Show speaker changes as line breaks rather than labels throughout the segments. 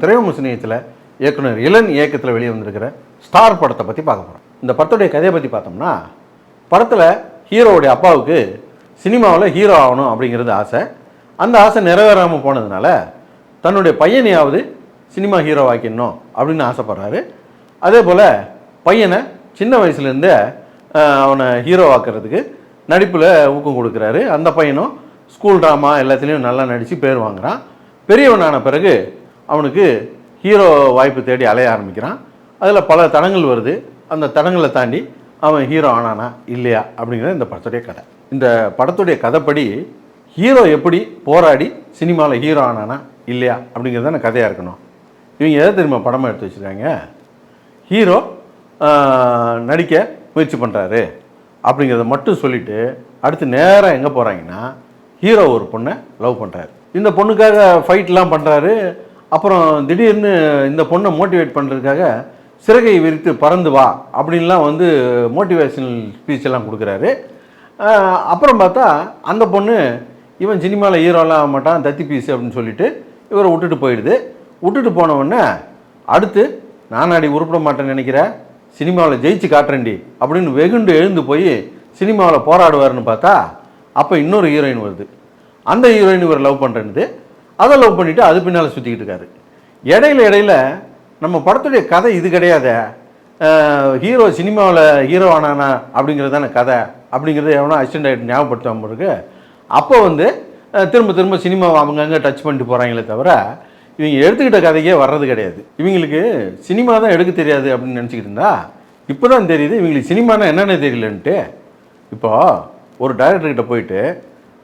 திரைவிமர்சனத்தில் இயக்குனர் இளன் இயக்கத்தில் வெளியே வந்திருக்கிற ஸ்டார் படத்தை பற்றி பார்க்க போகிறோம். இந்த படத்துடைய கதையை பற்றி பார்த்தோம்னா, படத்தில் ஹீரோவுடைய அப்பாவுக்கு சினிமாவில் ஹீரோ ஆகணும் அப்படிங்கிறது ஆசை. அந்த ஆசை நிறைவேறாமல் போனதுனால தன்னுடைய பையனையாவது சினிமா ஹீரோ ஆக்கிடணும் அப்படின்னு ஆசைப்படுறாரு. அதே போல் பையனை சின்ன வயசுலேருந்தே அவனை ஹீரோ ஆக்கிறதுக்கு நடிப்பில் ஊக்கம் கொடுக்குறாரு. அந்த பையனும் ஸ்கூல் ட்ராமா எல்லாத்துலேயும் நல்லா நடித்து பேர் வாங்குகிறான். பெரியவனான பிறகு அவனுக்கு ஹீரோ வாய்ப்பு தேடி அலைய ஆரம்பிக்கிறான். அதில் பல தடங்கள் வருது. அந்த தடங்களை தாண்டி அவன் ஹீரோ ஆனானா இல்லையா அப்படிங்கிறது இந்த படத்துடைய கதை. இந்த படத்துடைய கதைப்படி ஹீரோ எப்படி போராடி சினிமாவில் ஹீரோ ஆனானா இல்லையா அப்படிங்கிறது தான் கதையாக இருக்கணும். இவங்க எதை தெரியுமா படமாக எடுத்து வச்சுருக்காங்க? ஹீரோ நடிக்க முயற்சி பண்ணுறாரு அப்படிங்கிறத மட்டும் சொல்லிவிட்டு அடுத்து நேராக எங்கே போகிறாங்கன்னா, ஹீரோ ஒரு பொண்ணை லவ் பண்ணுறாரு. இந்த பொண்ணுக்காக ஃபைட்லாம் பண்ணுறாரு. அப்புறம் திடீர்னு இந்த பொண்ணை மோட்டிவேட் பண்ணுறதுக்காக சிறகை விரித்து பறந்து வா அப்படின்லாம் மோட்டிவேஷனல் ஸ்பீச் எல்லாம் கொடுக்குறாரு. அப்புறம் பார்த்தா அந்த பொண்ணு இவன் சினிமாவில் ஹீரோலாம் ஆக மாட்டான், தத்தி பீஸ் அப்படின்னு சொல்லிட்டு இவரை விட்டுட்டு போயிடுது. விட்டுட்டு போனவொடனே அடுத்து நானாடி உருப்பிட மாட்டேன்னு நினைக்கிற, சினிமாவில் ஜெயிச்சு காட்டுறேன்டி அப்படின்னு வெகுண்டு எழுந்து போய் சினிமாவில் போராடுவார்னு பார்த்தா அப்போ இன்னொரு ஹீரோயின் வருது. அந்த ஹீரோயின் இவர் லவ் பண்ணுறது, அதை லவ் பண்ணிவிட்டு அது பின்னால் சுற்றிக்கிட்டு இருக்காரு. இடையில நம்ம படத்துடைய கதை இது கிடையாது. ஹீரோ சினிமாவில் ஹீரோ ஆனானா அப்படிங்கிறது தானே கதை அப்படிங்கிறத எவனோ அசிஸ்டன்ட் ஆகிட்டு ஞாபகப்படுத்தாமல் இருக்கு. அப்போ திரும்ப சினிமா அவங்க டச் பண்ணிட்டு போகிறாங்களே தவிர இவங்க எடுத்துக்கிட்ட கதைக்கே வர்றது கிடையாது. இவங்களுக்கு சினிமா தான் எடுக்க தெரியாது அப்படின்னு நினச்சிக்கிட்டு இருந்தா இப்போ தான் தெரியுது இவங்களுக்கு சினிமானா என்னென்ன தெரியலன்ட்டு. இப்போது ஒரு டைரக்டர்கிட்ட போயிட்டு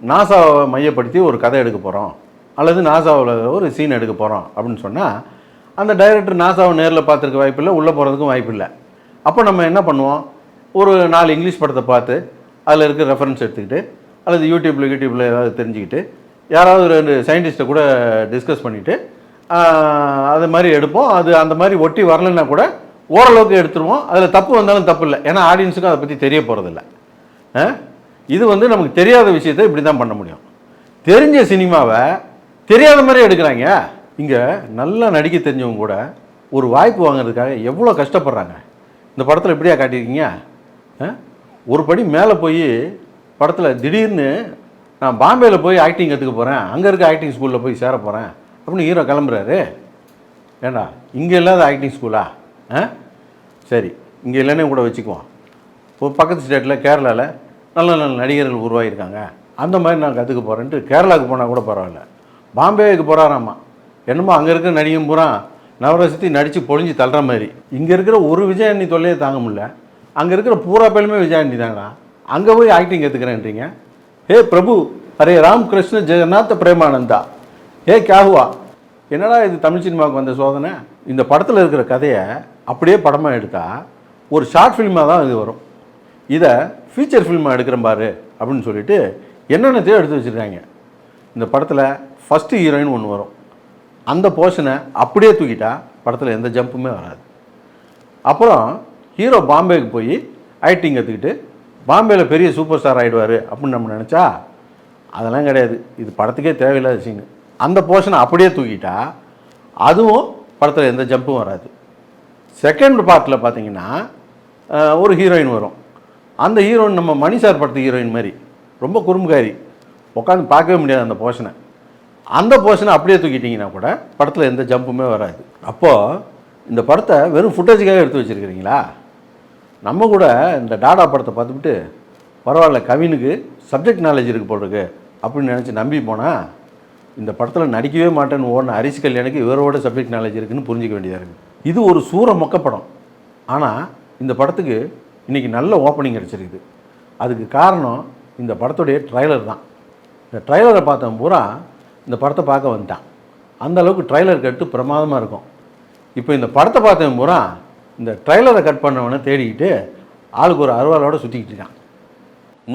நாசாவை மையப்படுத்தி ஒரு கதை எடுக்க போகிறோம் அல்லது நாசாவில் ஒரு சீன் எடுக்க போகிறோம் அப்படின்னு சொன்னால் அந்த டைரக்டர் நாசாவை நேரில் பார்த்துருக்க வாய்ப்பு இல்லை, உள்ளே போகிறதுக்கும் வாய்ப்பு இல்லை. அப்போ நம்ம என்ன பண்ணுவோம், ஒரு 4 இங்கிலீஷ் படத்தை பார்த்து அதில் இருக்க ரெஃபரன்ஸ் எடுத்துக்கிட்டு அல்லது யூடியூப்பில் ஏதாவது தெரிஞ்சுக்கிட்டு யாராவது 2 சயின்டிஸ்ட்டை கூட டிஸ்கஸ் பண்ணிவிட்டு அது மாதிரி எடுப்போம். அது அந்த மாதிரி ஒட்டி வரலைன்னா கூட ஓரளவுக்கு எடுத்துருவோம். அதில் தப்பு வந்தாலும் தப்பு இல்லை, ஏன்னா ஆடியன்ஸுக்கும் அதை பற்றி தெரிய போகிறதில்ல. இது நமக்கு தெரியாத விஷயத்தை இப்படி தான் பண்ண முடியும். தெரிஞ்ச சினிமாவை தெரியாத மாதிரி எடுக்கிறாங்க. இங்கே நல்லா நடிக்க தெரிஞ்சவங்க கூட ஒரு வாய்ப்பு வாங்குறதுக்காக எவ்வளோ கஷ்டப்படுறாங்க. இந்த படத்தில் இப்படியா காட்டியிருக்கீங்க? ஒரு படி மேலே போய் படத்தில் திடீர்னு நான் பாம்பேயில் போய் ஆக்டிங் கற்றுக்க போகிறேன், அங்கே இருக்க ஆக்டிங் ஸ்கூலில் போய் சேர போகிறேன் அப்படின்னு ஹீரோ கிளம்புறாரு. ஏண்டா இங்கே இல்லாத ஆக்டிங் ஸ்கூலா? சரி, இங்கே இல்லைன்னே கூட வச்சுக்குவோம். இப்போ பக்கத்து ஸ்டேட்டில் கேரளாவில் நல்ல நல்ல நடிகர்கள் உருவாகியிருக்காங்க, அந்த மாதிரி நான் கற்றுக்க போகிறேன்ட்டு கேரளாவுக்கு போனால் கூட பரவாயில்ல, பாம்பேவுக்கு போகிறாராம்மா. என்னமோ அங்கே இருக்கிற நடிகன் பூரா நவரசத்தி நடித்து பொழிஞ்சு தள்ளுற மாதிரி. இங்கே இருக்கிற ஒரு விஜயாண்டி தொல்லையே தாங்க முடியல, அங்கே இருக்கிற பூரா பேருமே விஜயாண்டி தாங்க. அங்கே போய் ஆக்டிங் கற்றுக்கிறேன்றீங்க. ஹே பிரபு, அரே ராம் கிருஷ்ண ஜெகநாத் பிரேமானந்தா, ஹே கியாகுவா. என்னடா இது தமிழ் சினிமாவுக்கு வந்த சோதனை? இந்த படத்தில் இருக்கிற கதையை அப்படியே படமாக எடுத்தால் ஒரு ஷார்ட் ஃபிலிமாக தான் இது வரும். இதை ஃபீச்சர் ஃபில்மாக எடுக்கிற பாரு அப்படின்னு சொல்லிட்டு என்னென்னத்தையோ எடுத்து வச்சுருக்காங்க. இந்த படத்தில் ஃபஸ்ட்டு ஹீரோயின் ஒன்று வரும். அந்த போர்ஷனை அப்படியே தூக்கிட்டா படத்தில் எந்த ஜம்புமே வராது. அப்புறம் ஹீரோ பாம்பேக்கு போய் ஆக்டிங் கற்றுக்கிட்டு பாம்பேயில் பெரிய சூப்பர் ஸ்டார் ஆகிடுவார் அப்படின்னு நம்ம நினச்சா அதெல்லாம் கிடையாது. இது படத்துக்கே தேவையில்லாத சீனு. அந்த போர்ஷனை அப்படியே தூக்கிட்டா அதுவும் படத்தில் எந்த ஜம்பும் வராது. செகண்ட் பார்ட்டில் பார்த்தீங்கன்னா ஒரு ஹீரோயின் வரும். அந்த ஹீரோயின் நம்ம மணி சார் படத்து ஹீரோயின் மாதிரி ரொம்ப குறும்புகாரி, உட்காந்து பார்க்கவே முடியாது அந்த போர்ஷனை. அந்த போர்ஷனை அப்படியே தூக்கிட்டிங்கன்னா கூட படத்தில் எந்த ஜம்புமே வராது. அப்போது இந்த படத்தை வெறும் ஃபுட்டேஜுக்காக எடுத்து வச்சுருக்கிறீங்களா? நம்ம கூட இந்த டாடா படத்தை பார்த்துக்கிட்டு பரவாயில்ல கவினுக்கு சப்ஜெக்ட் நாலேஜ் இருக்குது போட்டிருக்கு அப்படின்னு நினச்சி நம்பி போனால் இந்த படத்தில் நடிக்கவே மாட்டேன்னு ஓடின அரிசி கல்யாணுக்கு இவரோட சப்ஜெக்ட் நாலேஜ் இருக்குதுன்னு புரிஞ்சிக்க வேண்டியதாக இருக்குது. இது ஒரு சூற மொக்க படம். ஆனால் இந்த படத்துக்கு இன்றைக்கி நல்ல ஓப்பனிங் கிடச்சிருக்குது. அதுக்கு காரணம் இந்த படத்துடைய ட்ரைலர் தான். இந்த ட்ரைலரை பார்த்தவன் பூரா இந்த படத்தை பார்க்க வந்துட்டான். அந்தளவுக்கு ட்ரைலர் கட்டு பிரமாதமாக இருக்கும். இப்போ இந்த படத்தை பார்த்தவன் பூரா இந்த ட்ரைலரை கட் பண்ணவனை தேடிக்கிட்டு ஆளுக்கு ஒரு அருவாளோடு சுற்றிக்கிட்டு இருக்கான்.